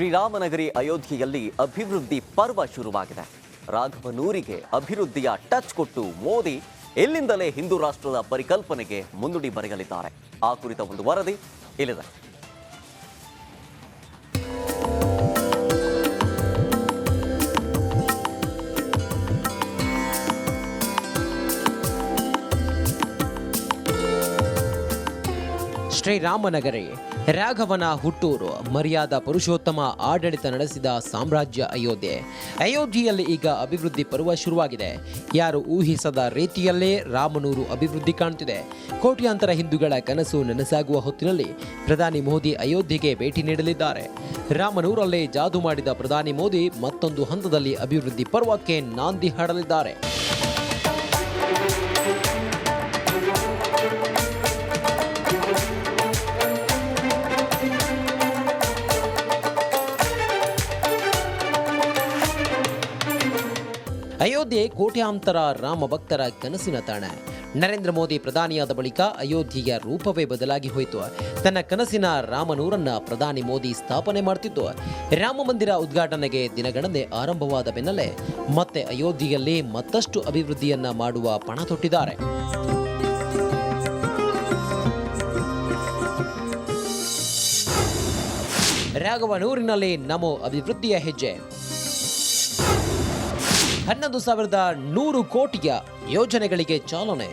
ಶ್ರೀರಾಮನಗರಿ ಅಯೋಧ್ಯೆಯಲ್ಲಿ ಅಭಿವೃದ್ಧಿ ಪರ್ವ ಶುರುವಾಗಿದೆ. ರಾಘವನೂರಿಗೆ ಅಭಿವೃದ್ಧಿಯ ಟಚ್ ಕೊಟ್ಟು ಮೋದಿ ಇಲ್ಲಿಂದಲೇ ಹಿಂದೂ ರಾಷ್ಟ್ರದ ಪರಿಕಲ್ಪನೆಗೆ ಮುನ್ನುಡಿ ಬರೆಯಲಿದ್ದಾರೆ. ಆ ಕುರಿತ ಒಂದು ವರದಿ ಇಲ್ಲಿದೆ. ಶ್ರೀರಾಮನಗರಿ ರಾಘವನ ಹುಟ್ಟೂರು, ಮರ್ಯಾದಾ ಪುರುಷೋತ್ತಮ ಆಡಳಿತ ನಡೆಸಿದ ಸಾಮ್ರಾಜ್ಯ ಅಯೋಧ್ಯೆ. ಅಯೋಧ್ಯೆಯಲ್ಲಿ ಈಗ ಅಭಿವೃದ್ಧಿ ಪರ್ವ ಶುರುವಾಗಿದೆ. ಯಾರು ಊಹಿಸದ ರೀತಿಯಲ್ಲೇ ರಾಮನೂರು ಅಭಿವೃದ್ಧಿ ಕಾಣುತ್ತಿದೆ. ಕೋಟ್ಯಾಂತರ ಹಿಂದೂಗಳ ಕನಸು ನನಸಾಗುವ ಹೊತ್ತಿನಲ್ಲಿ ಪ್ರಧಾನಿ ಮೋದಿ ಅಯೋಧ್ಯೆಗೆ ಭೇಟಿ ನೀಡಲಿದ್ದಾರೆ. ರಾಮನೂರಲ್ಲೇ ಜಾದು ಮಾಡಿದ ಪ್ರಧಾನಿ ಮೋದಿ ಮತ್ತೊಂದು ಹಂತದಲ್ಲಿ ಅಭಿವೃದ್ಧಿ ಪರ್ವಕ್ಕೆ ನಾಂದಿ ಹಾಡಲಿದ್ದಾರೆ. ಅಯೋಧ್ಯೆ ಕೋಟ್ಯಾಂತರ ರಾಮ ಭಕ್ತರ ಕನಸಿನ ತಾಣ. ನರೇಂದ್ರ ಮೋದಿ ಪ್ರಧಾನಿಯಾದ ಬಳಿಕ ಅಯೋಧ್ಯೆಯ ರೂಪವೇ ಬದಲಾಗಿ ಹೋಯಿತು. ತನ್ನ ಕನಸಿನ ರಾಮನೂರನ್ನ ಪ್ರಧಾನಿ ಮೋದಿ ಸ್ಥಾಪನೆ ಮಾಡುತ್ತಿದ್ದು, ರಾಮ ಮಂದಿರ ಉದ್ಘಾಟನೆಗೆ ದಿನಗಣನೆ ಆರಂಭವಾದ ಬೆನ್ನಲ್ಲೇ ಮತ್ತೆ ಅಯೋಧ್ಯೆಯಲ್ಲಿ ಮತ್ತಷ್ಟು ಅಭಿವೃದ್ಧಿಯನ್ನ ಮಾಡುವ ಪಣ ತೊಟ್ಟಿದ್ದಾರೆ. ರಾಘವನೂರಿನಲ್ಲಿ ನಮೋ ಅಭಿವೃದ್ಧಿಯ ಹೆಜ್ಜೆ. 11,100 ಕೋಟಿಯ ಯೋಜನೆಗಳಿಗೆ ಚಾಲನೆ.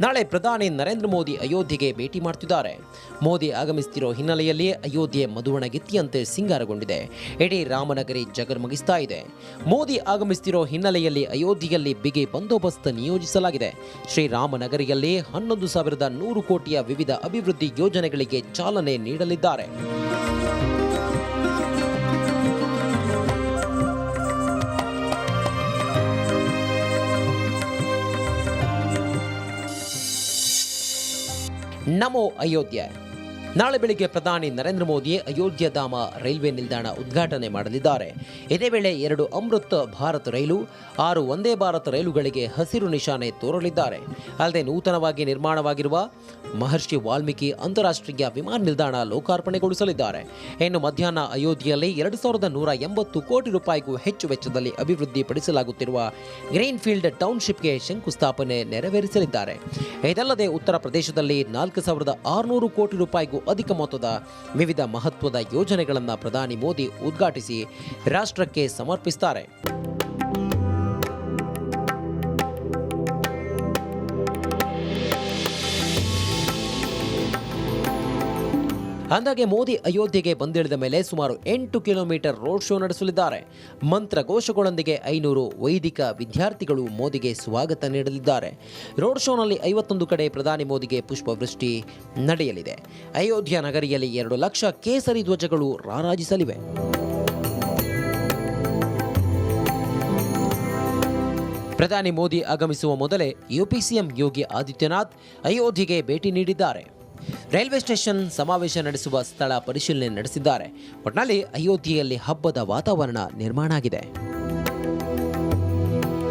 ನಾಳೆ ಪ್ರಧಾನಿ ನರೇಂದ್ರ ಮೋದಿ ಅಯೋಧ್ಯೆಗೆ ಭೇಟಿ ಮಾಡ್ತಿದ್ದಾರೆ. ಮೋದಿ ಆಗಮಿಸುತ್ತಿರೋ ಹಿನ್ನೆಲೆಯಲ್ಲಿ ಅಯೋಧ್ಯೆ ಮಧುವಣಗಿತ್ತಿಯಂತೆ ಸಿಂಗಾರಗೊಂಡಿದೆ. ಇಡೀ ರಾಮನಗರಿ ಜಗರ್ಮಗಿಸ್ತಾ ಇದೆ. ಮೋದಿ ಆಗಮಿಸುತ್ತಿರೋ ಹಿನ್ನೆಲೆಯಲ್ಲಿ ಅಯೋಧ್ಯೆಯಲ್ಲಿ ಬಿಗಿ ಬಂದೋಬಸ್ತ್ ನಿಯೋಜಿಸಲಾಗಿದೆ. ಶ್ರೀರಾಮನಗರಿಯಲ್ಲಿ 11,100 ಕೋಟಿಯ ವಿವಿಧ ಅಭಿವೃದ್ಧಿ ಯೋಜನೆಗಳಿಗೆ ಚಾಲನೆ ನೀಡಲಿದ್ದಾರೆ. ನಮೋ ಅಯೋಧ್ಯೆ. ನಾಳೆ ಬೆಳಿಗ್ಗೆ ಪ್ರಧಾನಿ ನರೇಂದ್ರ ಮೋದಿ ಅಯೋಧ್ಯ ಧಾಮ ರೈಲ್ವೆ ನಿಲ್ದಾಣ ಉದ್ಘಾಟನೆ ಮಾಡಲಿದ್ದಾರೆ. ಇದೇ ವೇಳೆ 2 ಅಮೃತ್ ಭಾರತ್ ರೈಲು, 6 ವಂದೇ ಭಾರತ್ ರೈಲುಗಳಿಗೆ ಹಸಿರು ನಿಶಾನೆ ತೋರಲಿದ್ದಾರೆ. ಅಲ್ಲದೆ ನೂತನವಾಗಿ ನಿರ್ಮಾಣವಾಗಿರುವ ಮಹರ್ಷಿ ವಾಲ್ಮೀಕಿ ಅಂತಾರಾಷ್ಟ್ರೀಯ ವಿಮಾನ ನಿಲ್ದಾಣ ಲೋಕಾರ್ಪಣೆಗೊಳಿಸಲಿದ್ದಾರೆ. ಇನ್ನು ಮಧ್ಯಾಹ್ನ ಅಯೋಧ್ಯೆಯಲ್ಲಿ 2,180 ಕೋಟಿ ರೂಪಾಯಿಗೂ ಹೆಚ್ಚು ವೆಚ್ಚದಲ್ಲಿ ಅಭಿವೃದ್ಧಿಪಡಿಸಲಾಗುತ್ತಿರುವ ಗ್ರೀನ್ಫೀಲ್ಡ್ ಟೌನ್ಶಿಪ್ಗೆ ಶಂಕುಸ್ಥಾಪನೆ ನೆರವೇರಿಸಲಿದ್ದಾರೆ. ಇದಲ್ಲದೆ ಉತ್ತರ ಪ್ರದೇಶದಲ್ಲಿ 4,600 ಕೋಟಿ ರೂಪಾಯಿಗೂ ಅಧಿಕ ಮೊತ್ತದ ವಿವಿಧ ಮಹತ್ವದ ಯೋಜನೆಗಳನ್ನು ಪ್ರಧಾನಿ ಮೋದಿ ಉದ್ಘಾಟಿಸಿ ರಾಷ್ಟ್ರಕ್ಕೆ ಸಮರ್ಪಿಸುತ್ತಾರೆ. ಅಂದಾಗೆ ಮೋದಿ ಅಯೋಧ್ಯೆಗೆ ಬಂದಿಳಿದ ಮೇಲೆ ಸುಮಾರು 8 ಕಿಲೋಮೀಟರ್ ರೋಡ್ ಶೋ ನಡೆಸಲಿದ್ದಾರೆ. ಮಂತ್ರ ಘೋಷಗಳೊಂದಿಗೆ 500 ವೈದಿಕ ವಿದ್ಯಾರ್ಥಿಗಳು ಮೋದಿಗೆ ಸ್ವಾಗತ ನೀಡಲಿದ್ದಾರೆ. ರೋಡ್ ಶೋನಲ್ಲಿ 51 ಕಡೆ ಪ್ರಧಾನಿ ಮೋದಿಗೆ ಪುಷ್ಪವೃಷ್ಟಿ ನಡೆಯಲಿದೆ. ಅಯೋಧ್ಯ ನಗರಿಯಲ್ಲಿ 2 ಲಕ್ಷ ಕೇಸರಿ ಧ್ವಜಗಳು ರಾರಾಜಿಸಲಿವೆ. ಪ್ರಧಾನಿ ಮೋದಿ ಆಗಮಿಸುವ ಮೊದಲೇ ಯುಪಿ ಸಿಎಂ ಯೋಗಿ ಆದಿತ್ಯನಾಥ್ ಅಯೋಧ್ಯೆಗೆ ಭೇಟಿ ನೀಡಿದ್ದಾರೆ. ರೈಲ್ವೆ ಸ್ಟೇಷನ್, ಸಮಾವೇಶ ನಡೆಸುವ ಸ್ಥಳ ಪರಿಶೀಲನೆ ನಡೆಸಿದ್ದಾರೆ. ಒಟ್ನಲ್ಲಿ ಅಯೋಧ್ಯೆಯಲ್ಲಿ ಹಬ್ಬದ ವಾತಾವರಣ ನಿರ್ಮಾಣ ಆಗಿದೆ.